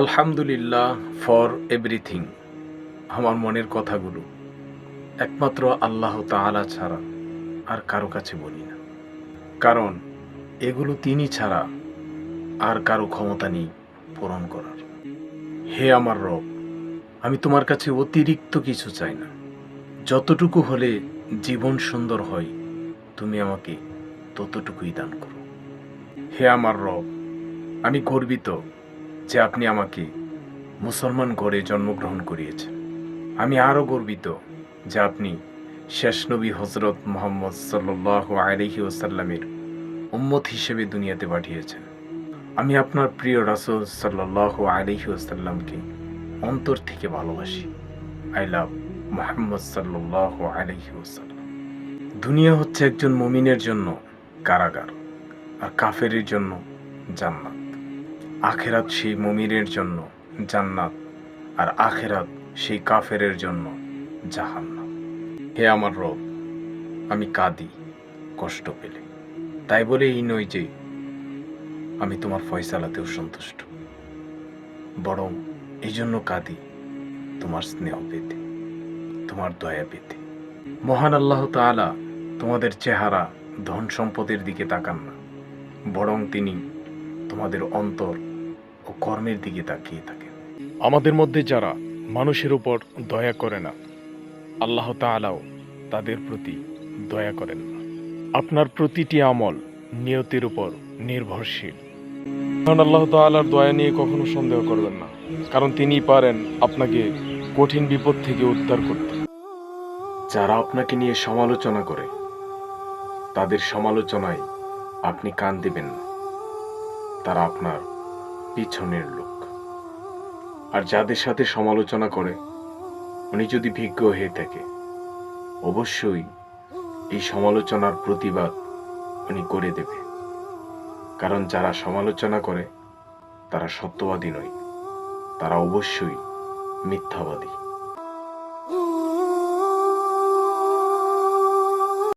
আলহামদুলিল্লাহ for everything. আমার মনের কথাগুলো একমাত্র আল্লাহ তাআলা ছাড়া আর কারো কাছে বলি না, কারণ এগুলো তিনি ছাড়া আর কারো ক্ষমতা নেই পূরণ করার। হে আমার রব, আমি তোমার কাছে অতিরিক্ত কিছু চাই না। যতটুকু হলে জীবন সুন্দর হয়, তুমি আমাকে ততটুকুই দান করো। হে আমার রব, আমি গর্বিত যে আপনি আমাকে মুসলমান ঘরে জন্মগ্রহণ করিয়েছেন। আমি আরও গর্বিত যে আপনি শেষ নবী হজরত মুহাম্মদ সাল্লাল্লাহু আলাইহি ওয়াসাল্লামের উম্মত হিসেবে দুনিয়াতে পাঠিয়েছেন। আমি আপনার প্রিয় রাসূল সাল্লাল্লাহু আলাইহি ওয়াসাল্লামকে অন্তর থেকে ভালোবাসি। আই লাভ মুহাম্মদ সাল্লাল্লাহু আলাইহি ওয়াসাল্লাম। দুনিয়া হচ্ছে একজন মুমিনের জন্য কারাগার, আর কাফেরের জন্য জান্নাত। আখেরাত সেই মুমিনের জন্য জান্নাত, আর আখেরাত সেই কাফেরের জন্য জাহান্নাম। হে আমার রব, আমি কাঁদি কষ্ট পেলে, তাই বলে এই নয় যে আমি তোমার ফয়সালাতেও সন্তুষ্ট, বরং এই জন্য কাঁদি তোমার স্নেহ পেতে, তোমার দয়া পেতে। মহান আল্লাহ তাআলা তোমাদের চেহারা ধন সম্পদের দিকে তাকান না, বরং তিনি তোমাদের অন্তর ও কর্মের দিকে তাকিয়ে থাকেন। আমাদের মধ্যে যারা মানুষের উপর দয়া করে না, আল্লাহ তাআলাও তাদের প্রতি দয়া করেন না। আপনার প্রতিটি আমল নিয়তের উপর নির্ভরশীল। কারণ আল্লাহ তাআলার দয়া নিয়ে কখনো সন্দেহ করবেন না, কারণ তিনিই পারেন আপনাকে কঠিন বিপদ থেকে উদ্ধার করতে। যারা আপনাকে নিয়ে সমালোচনা করে, তাদের সমালোচনায় আপনি কান দিবেন না, তারা আপনার পিছনের লোক। আর যাদের সাথে সমালোচনা করে, উনি যদি বিজ্ঞ হয়ে থাকে, অবশ্যই এই সমালোচনার প্রতিবাদ উনি করে দেবে। কারণ যারা সমালোচনা করে তারা সত্যবাদী নয়, তারা অবশ্যই মিথ্যাবাদী।